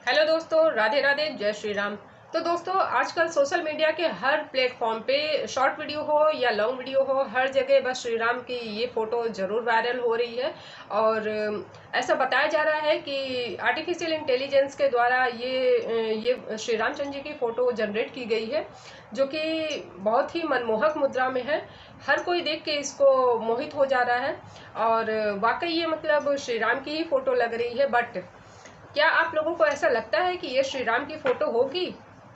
Hello दोस्तों, राधे राधे, जय श्री राम। तो दोस्तों, आजकल सोशल मीडिया के हर प्लेटफॉर्म पे शॉर्ट वीडियो हो या लॉन्ग वीडियो हो, हर जगह बस श्री राम की ये फ़ोटो ज़रूर वायरल हो रही है। और ऐसा बताया जा रहा है कि आर्टिफिशियल इंटेलिजेंस के द्वारा ये श्री रामचंद्र जी की फ़ोटो जनरेट की गई है, जो कि बहुत ही मनमोहक मुद्रा में है। हर कोई देख के इसको मोहित हो जा रहा है और वाकई ये मतलब श्री राम की ही फ़ोटो लग रही है। बट क्या आप लोगों को ऐसा लगता है कि ये श्री राम की फोटो होगी?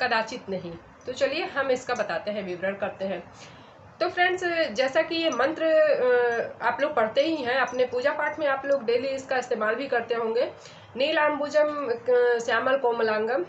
कदाचित नहीं। तो चलिए हम इसका बताते हैं, विवरण करते हैं। तो फ्रेंड्स, जैसा कि ये मंत्र आप लोग पढ़ते ही हैं अपने पूजा पाठ में, आप लोग डेली इसका इस्तेमाल भी करते होंगे। नीलांबुजम श्यामल कोमलांगम।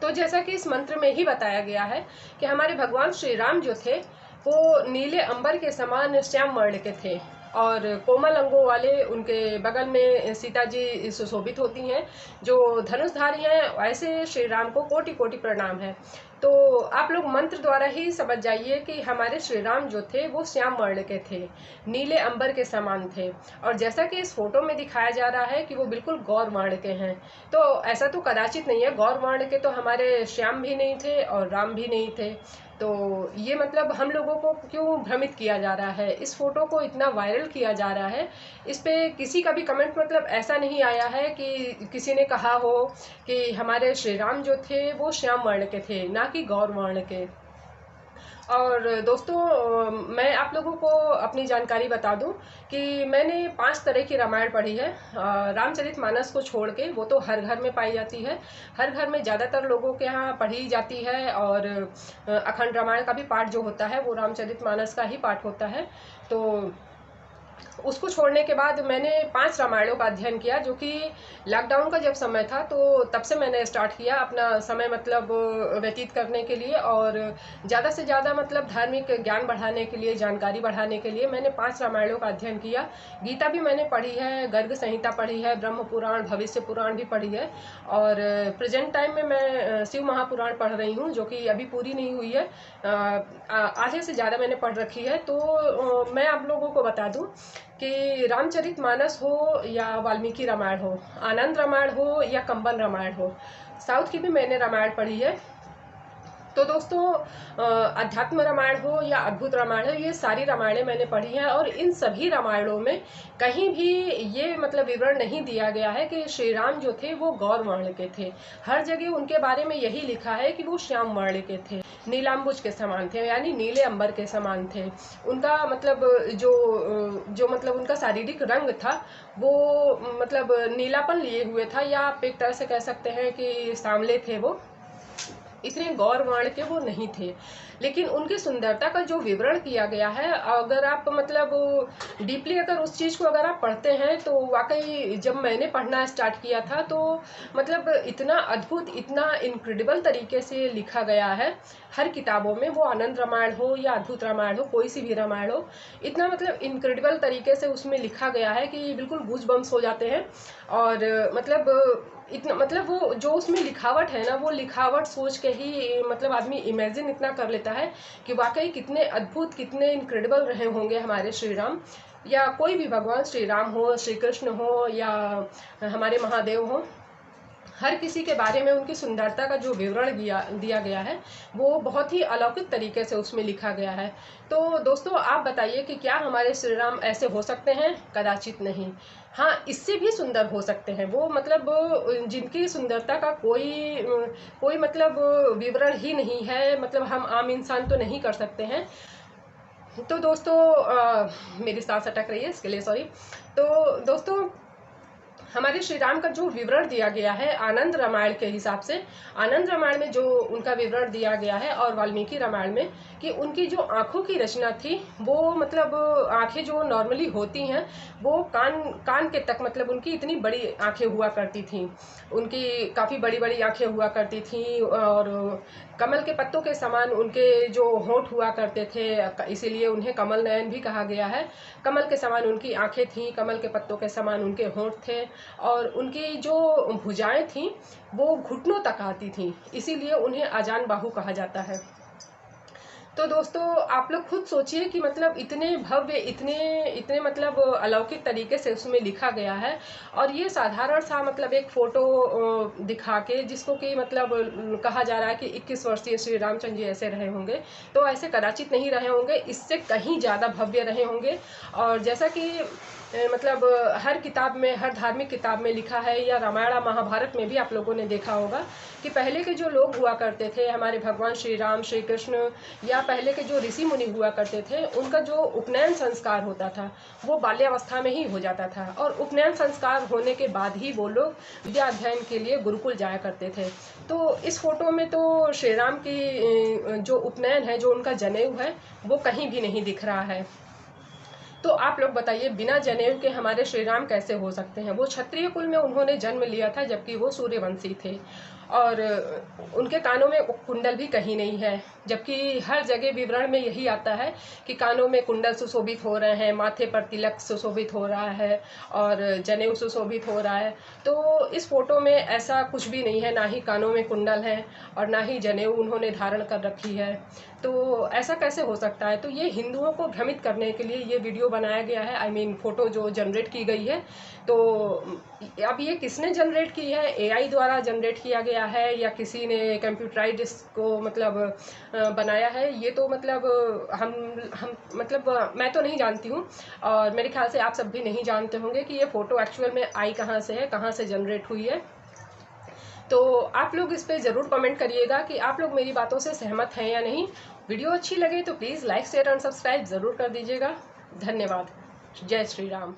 तो जैसा कि इस मंत्र में ही बताया गया है कि हमारे भगवान श्री राम जो थे वो नीले अंबर के समान श्याम वर्ण के थे और कोमल अंगों वाले, उनके बगल में सीता जी सुशोभित होती हैं जो धनुषधारी हैं। ऐसे श्री राम को कोटि कोटि प्रणाम है। तो आप लोग मंत्र द्वारा ही समझ जाइए कि हमारे श्री राम जो थे वो श्याम वर्ण के थे, नीले अंबर के समान थे। और जैसा कि इस फोटो में दिखाया जा रहा है कि वो बिल्कुल गौर वर्ण के हैं। तो ऐसा तो कदाचित नहीं है, गौर वर्ण के तो हमारे श्याम भी नहीं थे और राम भी नहीं थे। तो ये मतलब हम लोगों को क्यों भ्रमित किया जा रहा है, इस फोटो को इतना वायरल किया जा रहा है। इस पे किसी का भी कमेंट मतलब ऐसा नहीं आया है कि किसी ने कहा हो कि हमारे श्री राम जो थे वो श्याम वर्ण के थे, ना कि गौर वर्ण के। और दोस्तों, मैं आप लोगों को अपनी जानकारी बता दूं कि मैंने 5 तरह की रामायण पढ़ी है। रामचरितमानस को छोड़ के, वो तो हर घर में पाई जाती है, हर घर में ज़्यादातर लोगों के यहाँ पढ़ी जाती है। और अखंड रामायण का भी पाठ जो होता है वो रामचरितमानस का ही पाठ होता है। तो उसको छोड़ने के बाद मैंने 5 रामायणों का अध्ययन किया, जो कि लॉकडाउन का जब समय था तो तब से मैंने स्टार्ट किया अपना समय मतलब व्यतीत करने के लिए। और ज़्यादा से ज़्यादा मतलब धार्मिक ज्ञान बढ़ाने के लिए, जानकारी बढ़ाने के लिए मैंने 5 रामायणों का अध्ययन किया। गीता भी मैंने पढ़ी है, गर्ग संहिता पढ़ी है, ब्रह्म पुराण, भविष्य पुराण भी पढ़ी है। और प्रेजेंट टाइम में मैं शिव महापुराण पढ़ रही हूँ, जो कि अभी पूरी नहीं हुई है। आधे से ज़्यादा मैंने पढ़ रखी है। तो मैं आप लोगों को बता दूँ कि रामचरितमानस हो या वाल्मीकि रामायण हो, आनंद रामायण हो या कंबन रामायण हो, साउथ की भी मैंने रामायण पढ़ी है। तो दोस्तों, अध्यात्म रामायण हो या अद्भुत रामायण हो, ये सारी रामायणें मैंने पढ़ी हैं। और इन सभी रामायणों में कहीं भी ये मतलब विवरण नहीं दिया गया है कि श्री राम जो थे वो गौर वर्ण के थे। हर जगह उनके बारे में यही लिखा है कि वो श्याम वर्ण के थे, नीलाम्बुज के समान थे, यानी नीले अंबर के समान थे। उनका मतलब जो मतलब उनका शारीरिक रंग था वो मतलब नीलापन लिए हुए था, या आप एक तरह से कह सकते हैं कि सांवले थे। वो इतने गौर वर्ण के वो नहीं थे। लेकिन उनकी सुंदरता का जो विवरण किया गया है, अगर आप मतलब डीपली अगर उस चीज़ को अगर आप पढ़ते हैं तो वाकई जब मैंने पढ़ना स्टार्ट किया था तो मतलब इतना अद्भुत, इतना इनक्रेडिबल तरीके से लिखा गया है हर किताबों में। वो आनंद रामायण हो या अद्भुत रामायण हो, कोई सी भी रामायण हो, इतना मतलब इनक्रेडिबल तरीके से उसमें लिखा गया है कि बिल्कुल गूज बम्स हो जाते हैं। और मतलब इतना मतलब वो जो उसमें लिखावट है ना, वो लिखावट सोच के ही मतलब आदमी इमेजिन इतना कर लेता है कि वाकई कितने अद्भुत, कितने इनक्रेडिबल रहे होंगे हमारे श्री राम, या कोई भी भगवान, श्री राम हो, श्री कृष्ण हो या हमारे महादेव हो। हर किसी के बारे में उनकी सुंदरता का जो विवरण दिया गया है वो बहुत ही अलौकिक तरीके से उसमें लिखा गया है। तो दोस्तों, आप बताइए कि क्या हमारे श्री राम ऐसे हो सकते हैं? कदाचित नहीं। हाँ, इससे भी सुंदर हो सकते हैं वो, मतलब जिनकी सुंदरता का कोई मतलब विवरण ही नहीं है, मतलब हम आम इंसान तो नहीं कर सकते हैं। तो दोस्तों, मेरी सांस अटक रही है, इसके लिए सॉरी। तो दोस्तों, हमारे श्री राम का जो विवरण दिया गया है आनंद रामायण के हिसाब से, आनंद रामायण में जो उनका विवरण दिया गया है और वाल्मीकि रामायण में, कि उनकी जो आँखों की रचना थी वो मतलब आँखें जो नॉर्मली होती हैं वो कान कान के तक, मतलब उनकी इतनी बड़ी आँखें हुआ करती थी, उनकी काफ़ी बड़ी बड़ी आँखें हुआ करती थी। और कमल के पत्तों के समान उनके जो होंठ हुआ करते थे, इसीलिए उन्हें कमल नयन भी कहा गया है। कमल के समान उनकी आँखें थीं, कमल के पत्तों के समान उनके होंठ थे। और उनकी जो भुजाएं थीं वो घुटनों तक आती थीं, इसीलिए उन्हें आजान बाहु कहा जाता है। तो दोस्तों आप लोग खुद सोचिए कि मतलब इतने भव्य, इतने इतने मतलब अलौकिक तरीके से उसमें लिखा गया है, और ये साधारण सा मतलब एक फोटो दिखा के जिसको कि मतलब कहा जा रहा है कि 21 वर्षीय श्री रामचंद्र जी ऐसे रहे होंगे, तो ऐसे कदाचित नहीं रहे होंगे, इससे कहीं ज़्यादा भव्य रहे होंगे। और जैसा कि मतलब हर किताब में, हर धार्मिक किताब में लिखा है, या रामायण महाभारत में भी आप लोगों ने देखा होगा कि पहले के जो लोग हुआ करते थे, हमारे भगवान श्री राम, श्री कृष्ण, या पहले के जो ऋषि मुनि हुआ करते थे, उनका जो उपनयन संस्कार होता था वो बाल्यावस्था में ही हो जाता था, और उपनयन संस्कार होने के बाद ही वो लोग विद्या अध्ययन के लिए गुरुकुल जाया करते थे। तो इस फोटो में तो श्री राम की जो उपनयन है, जो उनका जनेऊ है, वो कहीं भी नहीं दिख रहा है। तो आप लोग बताइए, बिना जनेऊ के हमारे श्री राम कैसे हो सकते हैं? वो क्षत्रिय कुल में उन्होंने जन्म लिया था, जबकि वो सूर्यवंशी थे, और उनके कानों में कुंडल भी कहीं नहीं है, जबकि हर जगह विवरण में यही आता है कि कानों में कुंडल सुशोभित हो रहे हैं, माथे पर तिलक सुशोभित हो रहा है, और जनेऊ सुशोभित हो रहा है। तो इस फोटो में ऐसा कुछ भी नहीं है, ना ही कानों में कुंडल है और ना ही जनेऊ उन्होंने धारण कर रखी है। तो ऐसा कैसे हो सकता है? तो ये हिंदुओं को भ्रमित करने के लिए ये वीडियो बनाया गया है, आई मीन फोटो जो जनरेट की गई है। तो अब ये किसने जनरेट की है? एआई द्वारा जनरेट किया गया है, या किसी ने कंप्यूटराइज इसको मतलब बनाया है? ये तो मतलब हम मतलब मैं तो नहीं जानती हूँ, और मेरे ख्याल से आप सब भी नहीं जानते होंगे कि ये फ़ोटो एक्चुअल में आई कहाँ से है, कहाँ से जनरेट हुई है। तो आप लोग इस पे ज़रूर कमेंट करिएगा कि आप लोग मेरी बातों से सहमत हैं या नहीं। वीडियो अच्छी लगे तो please like, share and subscribe ज़रूर कर दीजिएगा। धन्यवाद। जय श्री राम।